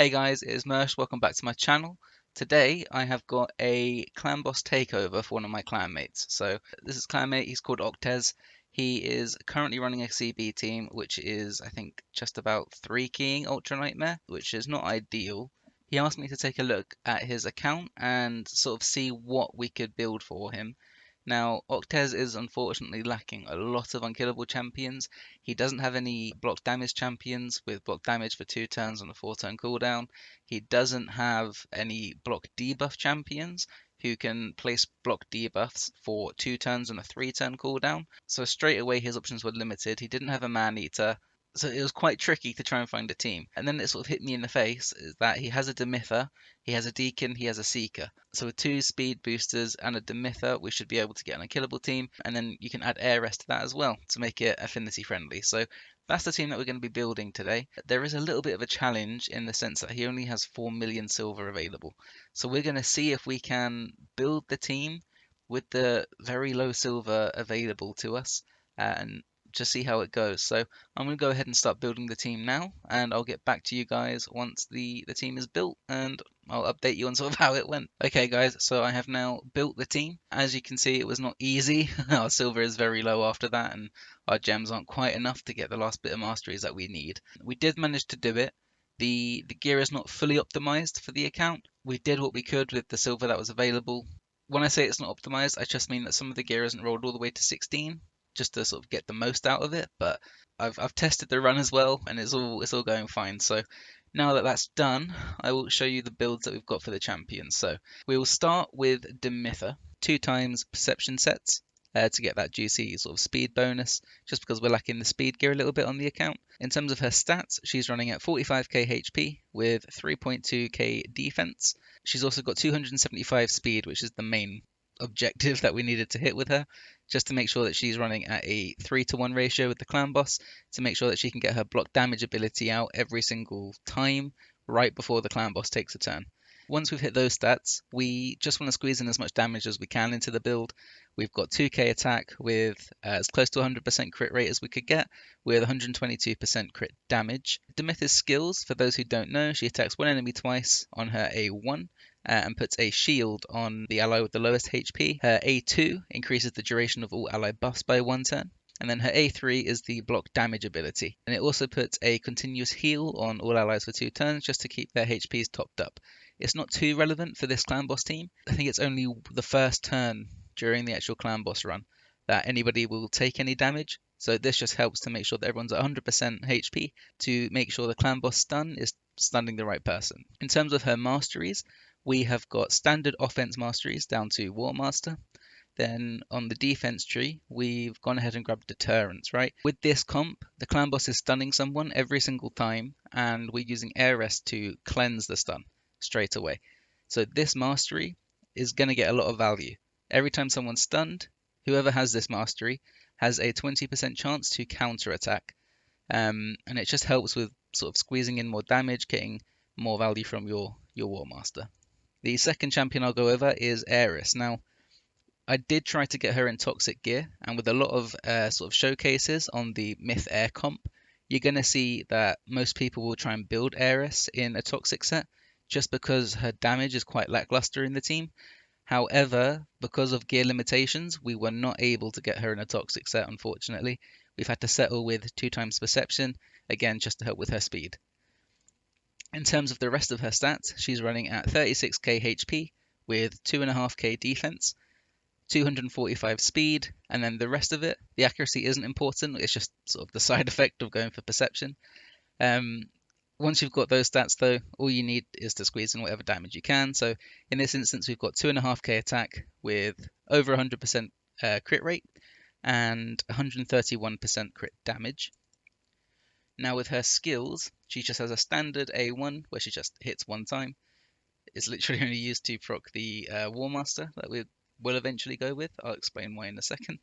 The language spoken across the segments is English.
Hey guys, it is Mersh. Welcome back to my channel. Today I have got a clan boss takeover for one of my clanmates. So this is clanmate, he's called Octez. He is currently running a CB team, which is I think just about 3 keying Ultra Nightmare, which is not ideal. He asked me to take a look at his account and sort of see what we could build for him. Now, Octez is unfortunately lacking a lot of unkillable champions. He doesn't have any block damage champions with block damage for 2 turns on a 4-turn cooldown. He doesn't have any block debuff champions who can place block debuffs for 2 turns on a 3-turn cooldown. So straight away his options were limited. He didn't have a man eater. So it was quite tricky to try and find a team. And then it sort of hit me in the face is that he has a Demytha, he has a Deacon, he has a Seeker. So with 2 speed boosters and a Demytha, we should be able to get an unkillable team. And then you can add Heiress to that as well to make it affinity friendly. So that's the team that we're going to be building today. There is a little bit of a challenge in the sense that he only has 4 million silver available. So we're going to see if we can build the team with the very low silver available to us and just see how it goes. So I'm going to go ahead and start building the team now, and I'll get back to you guys once the team is built, and I'll update you on sort of how it went. Okay guys, so I have now built the team. As you can see, it was not easy. Our silver is very low after that, and our gems aren't quite enough to get the last bit of masteries that we need. We did manage to do it. The gear is not fully optimized for the account. We did what we could with the silver that was available. When I say it's not optimized, I just mean that some of the gear isn't rolled all the way to 16, just to sort of get the most out of it. But I've tested the run as well, and it's all going fine. So now that that's done, I will show you the builds that we've got for the champions. So we will start with Demytha, 2 times perception sets. To get that juicy sort of speed bonus, just because we're lacking the speed gear a little bit on the account. In terms of her stats, she's running at 45k HP with 3.2k defense. She's also got 275 speed, which is the main objective that we needed to hit with her, just to make sure that she's running at a 3-to-1 ratio with the clan boss, to make sure that she can get her block damage ability out every single time right before the clan boss takes a turn. Once we've hit those stats, we just want to squeeze in as much damage as we can into the build. We've got 2k attack with as close to 100% crit rate as we could get, with 122% crit damage. Demytha's skills, for those who don't know, she attacks one enemy twice on her A1, and puts a shield on the ally with the lowest HP. Her A2 increases the duration of all ally buffs by 1 turn. And then her A3 is the block damage ability. And it also puts a continuous heal on all allies for 2 turns just to keep their HPs topped up. It's not too relevant for this clan boss team. I think it's only the first turn during the actual clan boss run that anybody will take any damage. So this just helps to make sure that everyone's at 100% HP to make sure the clan boss stun is stunning the right person. In terms of her masteries, we have got standard offense masteries down to War Master. Then on the defense tree, we've gone ahead and grabbed deterrence, right? With this comp, the clan boss is stunning someone every single time, and we're using Heiress to cleanse the stun straight away. So this mastery is going to get a lot of value. Every time someone's stunned, whoever has this mastery has a 20% chance to counter attack. And it just helps with sort of squeezing in more damage, getting more value from your War Master. The second champion I'll go over is Heiress. Now, I did try to get her in toxic gear, and with a lot of sort of showcases on the Myth Air comp, you're going to see that most people will try and build Heiress in a toxic set, just because her damage is quite lackluster in the team. However, because of gear limitations, we were not able to get her in a toxic set, unfortunately. We've had to settle with 2 times perception, again, just to help with her speed. In terms of the rest of her stats, she's running at 36k HP with 2.5k defense, 245 speed, and then the rest of it, the accuracy isn't important, it's just sort of the side effect of going for perception. Once you've got those stats though, all you need is to squeeze in whatever damage you can. So in this instance, we've got 2.5k attack with over 100% crit rate and 131% crit damage. Now with her skills, she just has a standard A1 where she just hits 1 time. It's literally only used to proc the War Master that we will eventually go with. I'll explain why in a second.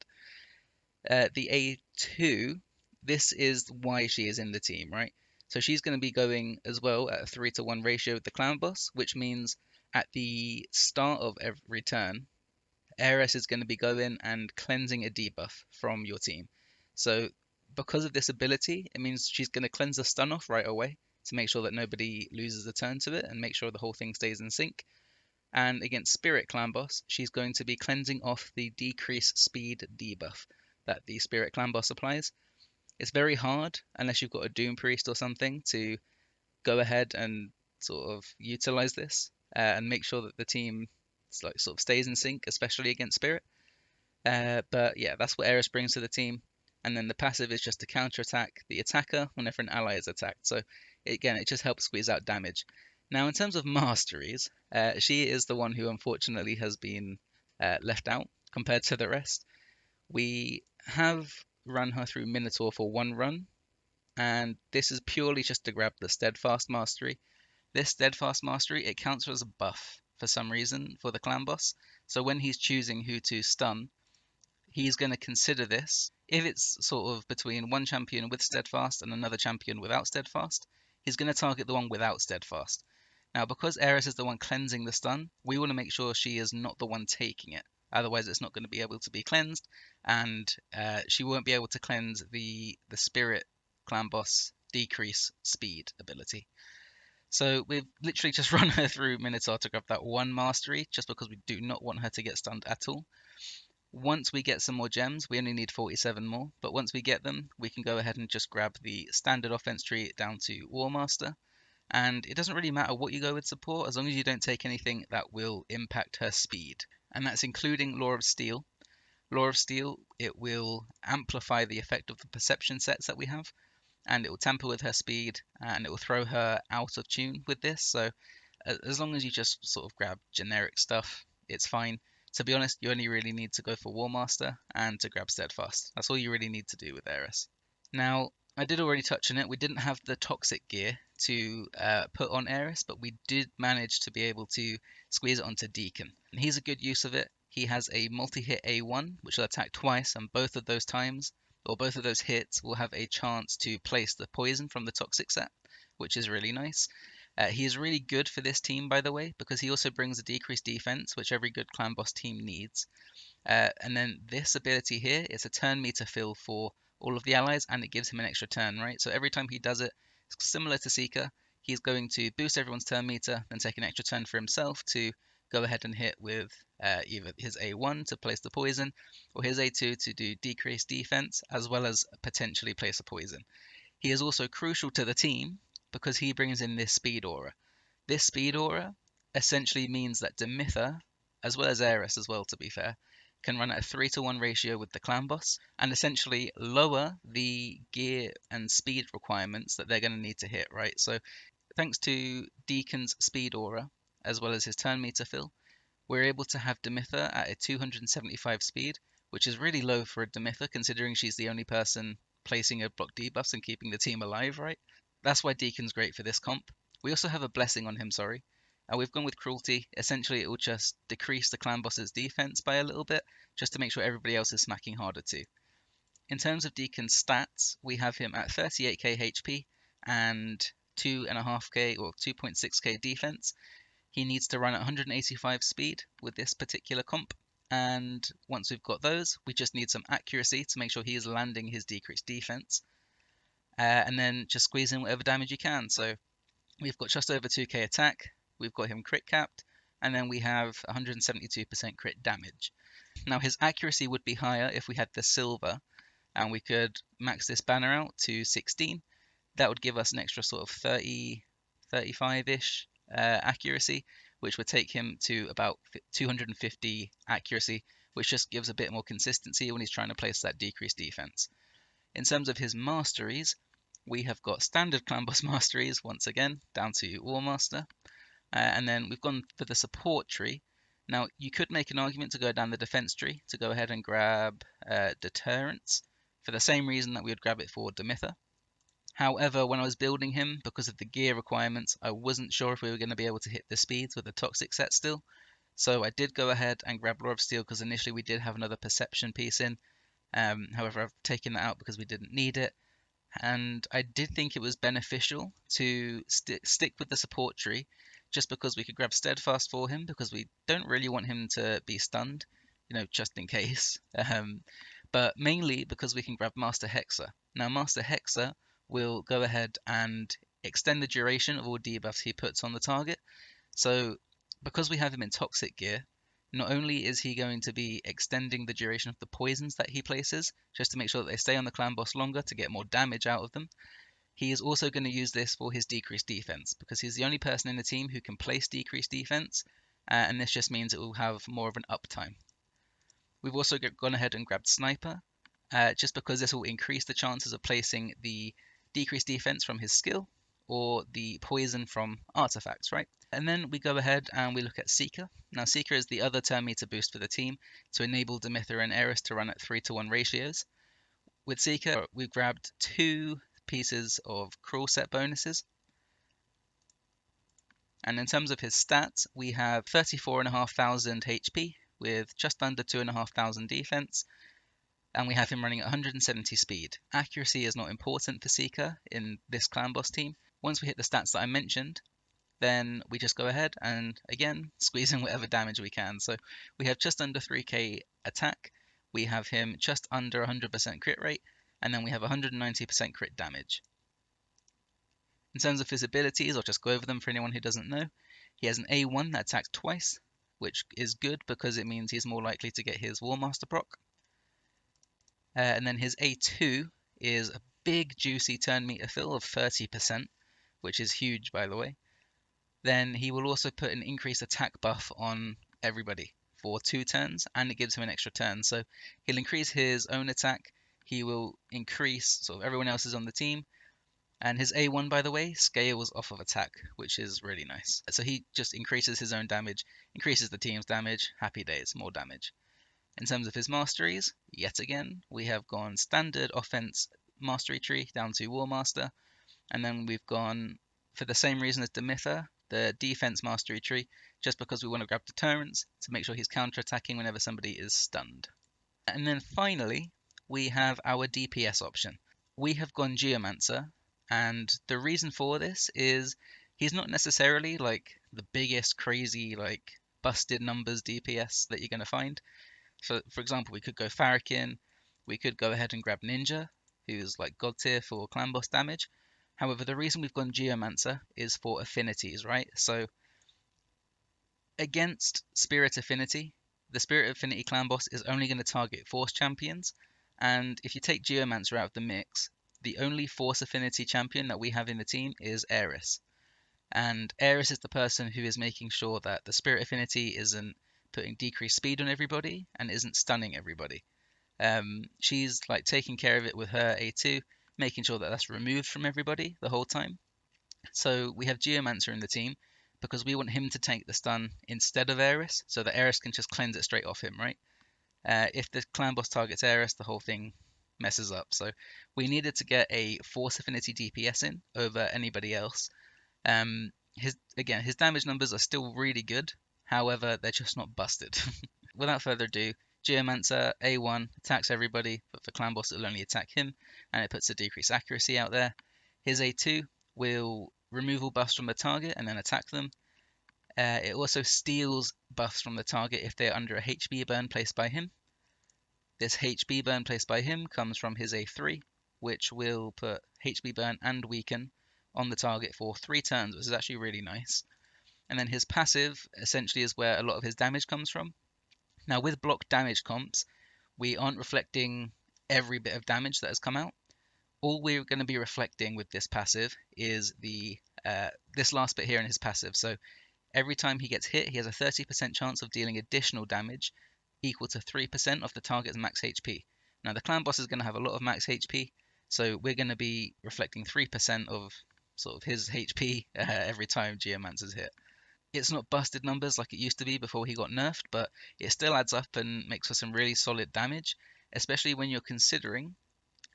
The A2, this is why she is in the team, right? So she's going to be going as well at a 3-to-1 ratio with the clan boss, which means at the start of every turn, Heiress is going to be going and cleansing a debuff from your team. So because of this ability, it means she's going to cleanse the stun off right away to make sure that nobody loses a turn to it and make sure the whole thing stays in sync. And against Spirit Clan Boss, she's going to be cleansing off the decrease speed debuff that the Spirit Clan Boss applies. It's very hard, unless you've got a Doom Priest or something, to go ahead and sort of utilize this and make sure that the team like sort of stays in sync, especially against Spirit. But yeah, that's what Heiress brings to the team. And then the passive is just to counterattack the attacker whenever an ally is attacked. So again, it just helps squeeze out damage. Now, in terms of masteries, she is the one who unfortunately has been left out compared to the rest. We have run her through Minotaur for one run, and this is purely just to grab the Steadfast Mastery. This Steadfast Mastery, it counts as a buff for some reason for the clan boss. So when he's choosing who to stun, he's going to consider this. If it's sort of between one champion with Steadfast and another champion without Steadfast, he's going to target the one without Steadfast. Now, because Heiress is the one cleansing the stun, we want to make sure she is not the one taking it. Otherwise, it's not going to be able to be cleansed, and she won't be able to cleanse the Spirit Clan Boss decrease speed ability. So we've literally just run her through Minotaur to grab that one mastery, just because we do not want her to get stunned at all. Once we get some more gems, we only need 47 more, but once we get them, we can go ahead and just grab the standard offense tree down to War Master. And it doesn't really matter what you go with support, as long as you don't take anything that will impact her speed. And that's including Law of Steel. Law of Steel, it will amplify the effect of the perception sets that we have, and it will tamper with her speed, and it will throw her out of tune with this. So as long as you just sort of grab generic stuff, it's fine. To be honest, you only really need to go for War Master and to grab Steadfast. That's all you really need to do with Heiress. Now, I did already touch on it. We didn't have the toxic gear to put on Heiress, but we did manage to be able to squeeze it onto Deacon. And he's a good use of it. He has a multi-hit A1, which will attack twice, and both of those times, or both of those hits, will have a chance to place the poison from the toxic set, which is really nice. He is really good for this team, by the way, because he also brings a decreased defense, which every good clan boss team needs. And then this ability here is a turn meter fill for all of the allies, and it gives him an extra turn, right? So every time he does it, similar to Seeker, he's going to boost everyone's turn meter, then take an extra turn for himself to go ahead and hit with either his A1 to place the poison, or his A2 to do decreased defense, as well as potentially place a poison. He is also crucial to the team because he brings in this speed aura. This speed aura essentially means that Demytha, as well as Heiress as well to be fair, can run at a 3-to-1 ratio with the clan boss and essentially lower the gear and speed requirements that they're going to need to hit, right? So thanks to Deacon's speed aura, as well as his turn meter fill, we're able to have Demytha at a 275 speed, which is really low for a Demytha considering she's the only person placing a block debuffs and keeping the team alive, right? That's why Deacon's great for this comp. We also have a blessing on him, sorry. We've gone with cruelty. Essentially, it will just decrease the clan boss's defense by a little bit, just to make sure everybody else is smacking harder too. In terms of Deacon's stats, we have him at 38k HP and 2.5k or 2.6k defense. He needs to run at 185 speed with this particular comp. And once we've got those, we just need some accuracy to make sure he is landing his decreased defense. And then just squeeze in whatever damage you can. So we've got just over 2k attack, we've got him crit capped, and then we have 172% crit damage. Now his accuracy would be higher if we had the silver, and we could max this banner out to 16. That would give us an extra sort of 30, 35-ish accuracy, which would take him to about 250 accuracy, which just gives a bit more consistency when he's trying to place that decreased defense. In terms of his masteries, we have got standard clan boss masteries once again down to War Master, and then we've gone for the support tree. Now you could make an argument to go down the defense tree to go ahead and grab deterrence for the same reason that we would grab it for Demytha. However, when I was building him, because of the gear requirements, I wasn't sure if we were going to be able to hit the speeds with the toxic set still. So I did go ahead and grab Law of Steel because initially we did have another perception piece in. However, I've taken that out because we didn't need it. And I did think it was beneficial to stick with the support tree just because we could grab Steadfast for him because we don't really want him to be stunned, just in case. But mainly because we can grab Master Hexer. Now, Master Hexer will go ahead and extend the duration of all debuffs he puts on the target. So because we have him in toxic gear, not only is he going to be extending the duration of the poisons that he places, just to make sure that they stay on the clan boss longer to get more damage out of them, he is also going to use this for his decreased defense, because he's the only person in the team who can place decreased defense, and this just means it will have more of an uptime. We've also gone ahead and grabbed Sniper, just because this will increase the chances of placing the decreased defense from his skill, or the poison from artifacts, right? And then we go ahead and we look at Seeker. Now Seeker is the other turn meter boost for the team to enable Demytha and Heiress to run at 3-to-1 ratios. With Seeker, we've grabbed 2 pieces of cruel set bonuses. And in terms of his stats, we have 34,500 HP with just under 2,500 defense, and we have him running at 170 speed. Accuracy is not important for Seeker in this clan boss team. Once we hit the stats that I mentioned, then we just go ahead and, again, squeeze in whatever damage we can. So we have just under 3k attack, we have him just under 100% crit rate, and then we have 190% crit damage. In terms of his abilities, I'll just go over them for anyone who doesn't know. He has an A1 that attacks twice, which is good because it means he's more likely to get his Warmaster proc. And then his A2 is a big juicy turn meter fill of 30%, which is huge by the way. Then he will also put an increased attack buff on everybody for 2 turns, and it gives him an extra turn. So he'll increase his own attack, he will increase sort of everyone else's on the team, and his A1, by the way, scales off of attack, which is really nice. So he just increases his own damage, increases the team's damage, happy days, more damage. In terms of his masteries, yet again, we have gone standard offense mastery tree down to Warmaster, and then we've gone, for the same reason as Demytha, the defense mastery tree, just because we want to grab deterrence to make sure he's counter-attacking whenever somebody is stunned. And then finally, we have our DPS option. We have gone Geomancer, and the reason for this is he's not necessarily like the biggest crazy like busted numbers DPS that you're going to find. For example, we could go Farrakin, we could go ahead and grab Ninja, who's like god tier for clan boss damage. However, the reason we've gone Geomancer is for affinities, right? So against Spirit Affinity, the Spirit Affinity clan boss is only going to target Force champions, and if you take Geomancer out of the mix, the only Force Affinity champion that we have in the team is Heiress. And Heiress is the person who is making sure that the Spirit Affinity isn't putting decreased speed on everybody and isn't stunning everybody. She's like taking care of it with her A2, making sure that that's removed from everybody the whole time. So we have Geomancer in the team because we want him to take the stun instead of Heiress, so that Heiress can just cleanse it straight off him, right? If the clan boss targets Heiress, the whole thing messes up. So we needed to get a Force Affinity DPS in over anybody else. His damage numbers are still really good, however, they're just not busted. Without further ado, Geomancer A1 attacks everybody, but for clan boss it'll only attack him, and it puts a decreased accuracy out there. His A2 will remove all buffs from the target and then attack them. It also steals buffs from the target if they're under a HB burn placed by him. This HB burn placed by him comes from his A3, which will put HB burn and weaken on the target for 3 turns, which is actually really nice. And then his passive essentially is where a lot of his damage comes from. Now with block damage comps, we aren't reflecting every bit of damage that has come out. All we're going to be reflecting with this passive is this last bit here in his passive. So every time he gets hit, he has a 30% chance of dealing additional damage equal to 3% of the target's max HP. Now the clan boss is going to have a lot of max HP, so we're going to be reflecting 3% of sort of his HP every time Geomancer's hit. It's not busted numbers like it used to be before he got nerfed, but it still adds up and makes for some really solid damage, especially when you're considering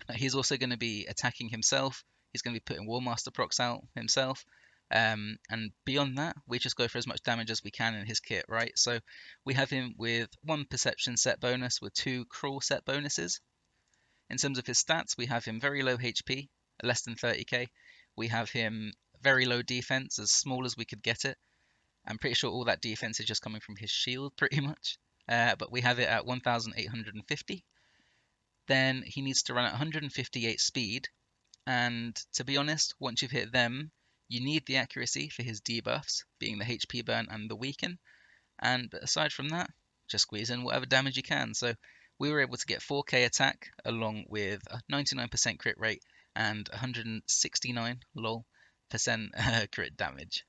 that he's also going to be attacking himself, he's going to be putting Warmaster procs out himself, and beyond that, we just go for as much damage as we can in his kit, right? So we have him with 1 perception set bonus with 2 cruel set bonuses. In terms of his stats, we have him very low HP, less than 30k. We have him very low defense, as small as we could get it. I'm pretty sure all that defense is just coming from his shield, pretty much. But we have it at 1,850. Then he needs to run at 158 speed, and to be honest, once you've hit them, You need the accuracy for his debuffs, being the HP burn and the weaken, and aside from that, just squeeze in whatever damage you can. So we were able to get 4k attack along with a 99% crit rate and 169 percent crit damage.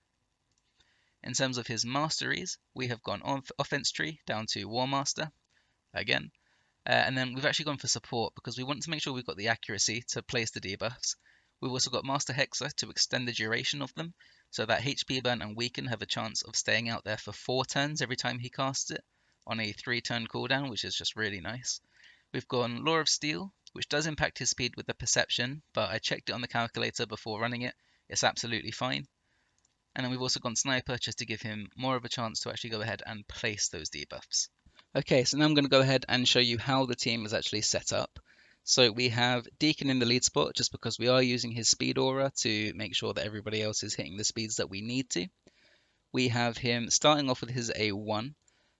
In terms of his masteries, we have gone on offense tree down to War Master again, and then we've actually gone for support because we want to make sure we've got the accuracy to place the debuffs. We've also got Master Hexer to extend the duration of them, so that HP burn and weaken have a chance of staying out there for 4 turns every time he casts it on a 3-turn cooldown, which is just really nice. We've gone Law of Steel, which does impact his speed with the perception, but I checked it on the calculator before running it. It's absolutely fine. And then we've also gone Sniper just to give him more of a chance to actually go ahead and place those debuffs. Okay, so now I'm going to go ahead and show you how the team is actually set up. So we have Deacon in the lead spot just because we are using his speed aura to make sure that everybody else is hitting the speeds that we need to. We have him starting off with his A1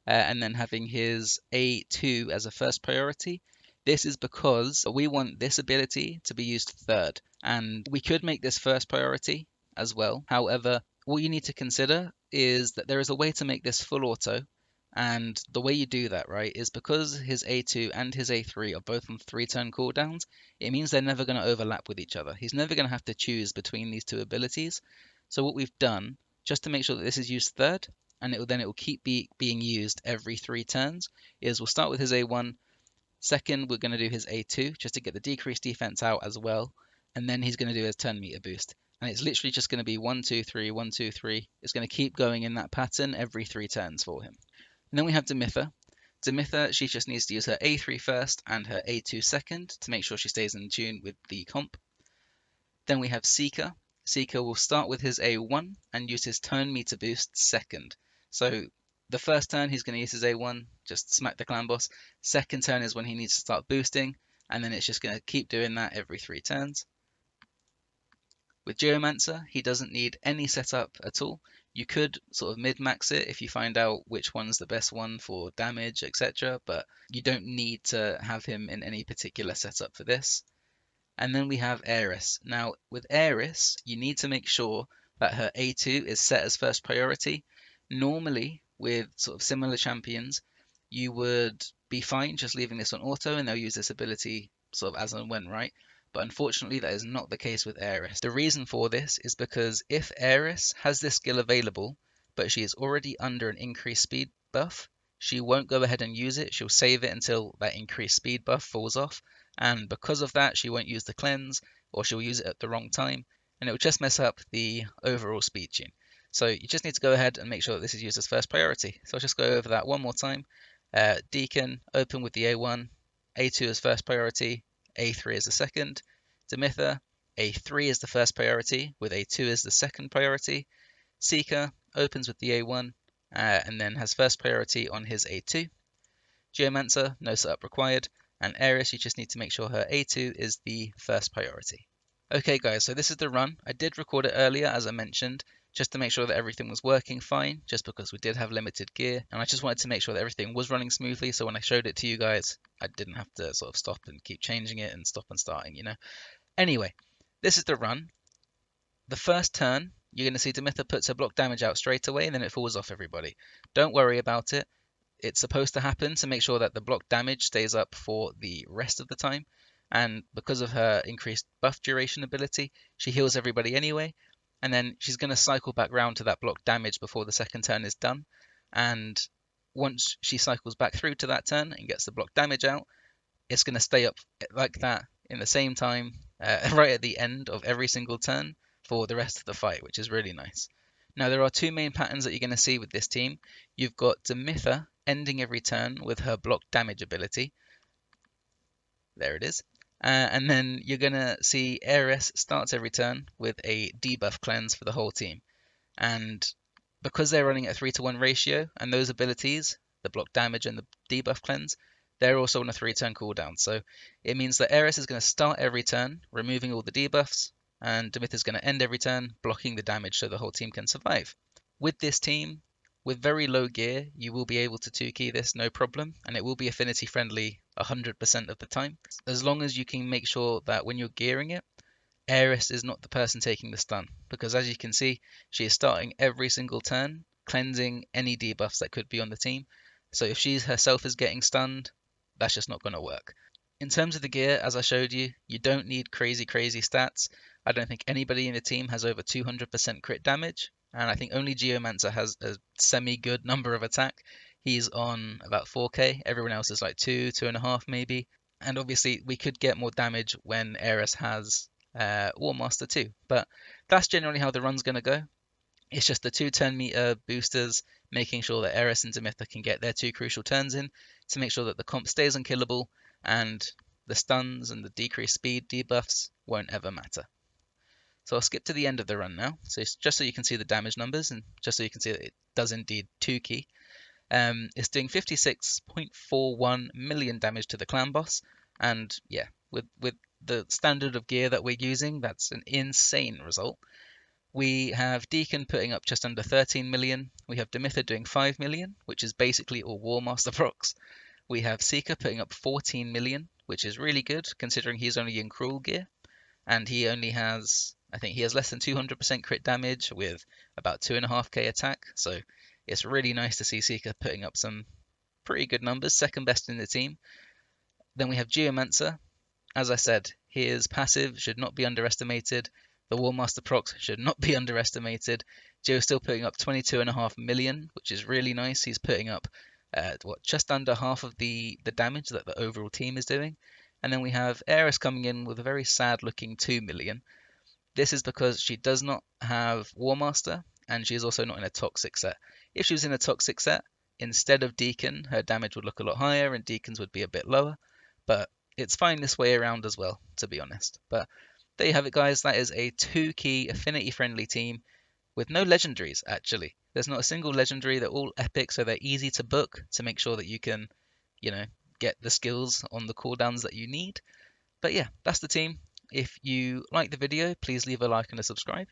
and then having his A2 as a first priority. This is because we want this ability to be used third, and we could make this first priority as well. However, what you need to consider is that there is a way to make this full auto, and the way you do that, right, is because his A2 and his A3 are both on 3-turn cooldowns, it means they're never going to overlap with each other. He's never going to have to choose between these two abilities. So what we've done, just to make sure that this is used third, and it will keep being used every 3 turns, is we'll start with his A1. Second, we're going to do his A2 just to get the decreased defense out as well, and then he's going to do his turn meter boost. And it's literally just going to be 1, 2, 3, 1, 2, 3. It's going to keep going in that pattern every 3 turns for him. And then we have Demytha. Demytha, she just needs to use her A3 first and her A2 second to make sure she stays in tune with the comp. Then we have Seeker. Seeker will start with his A1 and use his turn meter boost second. So the first turn he's going to use his A1, just smack the clan boss. Second turn is when he needs to start boosting, and then it's just going to keep doing that every 3 turns. With Geomancer, he doesn't need any setup at all. You could sort of mid-max it if you find out which one's the best one for damage, etc. But you don't need to have him in any particular setup for this. And then we have Heiress. Now, with Heiress, you need to make sure that her A2 is set as first priority. Normally, with sort of similar champions, you would be fine just leaving this on auto and they'll use this ability sort of as and when, right? But unfortunately, that is not the case with Heiress. The reason for this is because if Heiress has this skill available, but she is already under an increased speed buff, she won't go ahead and use it. She'll save it until that increased speed buff falls off. And because of that, she won't use the cleanse, or she'll use it at the wrong time, and it will just mess up the overall speed tune. So you just need to go ahead and make sure that this is used as first priority. So I'll just go over that one more time. Deacon, open with the A1, A2 as first priority, A3 as the second. Demytha, A3 is the first priority, with A2 as the second priority. Seeker opens with the A1, and then has first priority on his A2. Geomancer, no setup required. And Heiress, you just need to make sure her A2 is the first priority. Okay guys, so this is the run. I did record it earlier, as I mentioned, just to make sure that everything was working fine, just because we did have limited gear. And I just wanted to make sure that everything was running smoothly, so when I showed it to you guys, I didn't have to sort of stop and keep changing it and stop and starting, you know. Anyway, this is the run. The first turn, you're going to see Demytha puts her block damage out straight away, and then it falls off everybody. Don't worry about it. It's supposed to happen to make sure that the block damage stays up for the rest of the time. And because of her increased buff duration ability, she heals everybody anyway. And then she's going to cycle back round to that block damage before the second turn is done. And once she cycles back through to that turn and gets the block damage out, it's going to stay up like that in the same time, right at the end of every single turn for the rest of the fight, which is really nice. Now, there are 2 main patterns that you're going to see with this team. You've got Demytha ending every turn with her block damage ability. There it is. And then you're going to see Heiress starts every turn with a debuff cleanse for the whole team. And because they're running at a 3-to-1 ratio, and those abilities, the block damage and the debuff cleanse, they're also on a 3-turn cooldown. So it means that Heiress is going to start every turn, removing all the debuffs, and Demytha is going to end every turn, blocking the damage so the whole team can survive. With this team, with very low gear, you will be able to 2-key this no problem, and it will be affinity friendly 100% of the time. As long as you can make sure that when you're gearing it, Heiress is not the person taking the stun, because as you can see, she is starting every single turn, cleansing any debuffs that could be on the team. So if she herself is getting stunned, that's just not going to work. In terms of the gear, as I showed you, you don't need crazy stats. I don't think anybody in the team has over 200% crit damage, and I think only Geomancer has a semi-good number of attack. He's on about 4k, everyone else is like 2.5 maybe. And obviously we could get more damage when Heiress has War Master too, but that's generally how the run's going to go. It's just the 2 10-meter boosters making sure that Heiress and Demytha can get their 2 crucial turns in to make sure that the comp stays unkillable and the stuns and the decreased speed debuffs won't ever matter. So I'll skip to the end of the run now, so it's just so you can see the damage numbers and just so you can see that it does indeed 2-key. It's doing 56.41 million damage to the clan boss, and yeah, with the standard of gear that we're using, that's an insane result. We have Deacon putting up just under 13 million. We have Demytha doing 5 million, which is basically all War Master procs. We have Seeker putting up 14 million, which is really good considering he's only in Cruel gear, and he only has, I think he has less than 200% crit damage with about 2.5k attack. So it's really nice to see Seeker putting up some pretty good numbers, second best in the team. Then we have Geomancer. As I said, his passive should not be underestimated. The War Master procs should not be underestimated. Geo's still putting up 22.5 million, which is really nice. He's putting up just under half of the damage that the overall team is doing. And then we have Heiress coming in with a very sad looking 2 million. This is because she does not have War Master, and she is also not in a toxic set. If she was in a toxic set, instead of Deacon, her damage would look a lot higher and Deacon's would be a bit lower. But it's fine this way around as well, to be honest. But there you have it, guys. That is a 2-key affinity friendly team with no legendaries, actually. There's not a single legendary. They're all epic, so they're easy to book to make sure that you can, get the skills on the cooldowns that you need. But yeah, that's the team. If you like the video, please leave a like and a subscribe.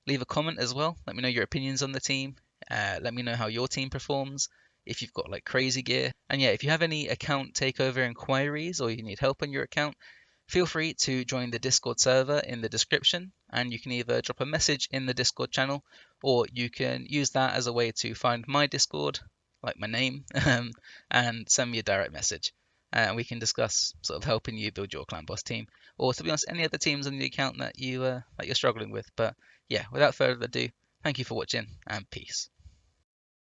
Leave a comment as well. Let me know your opinions on the team. Let me know how your team performs. If you've got like crazy gear. And yeah, if you have any account takeover inquiries or you need help on your account, feel free to join the Discord server in the description, and you can either drop a message in the Discord channel or you can use that as a way to find my Discord, like my name, and send me a direct message. And we can discuss sort of helping you build your clan boss team, or to be honest, any other teams on the account that you're struggling with. But yeah, without further ado, thank you for watching and peace.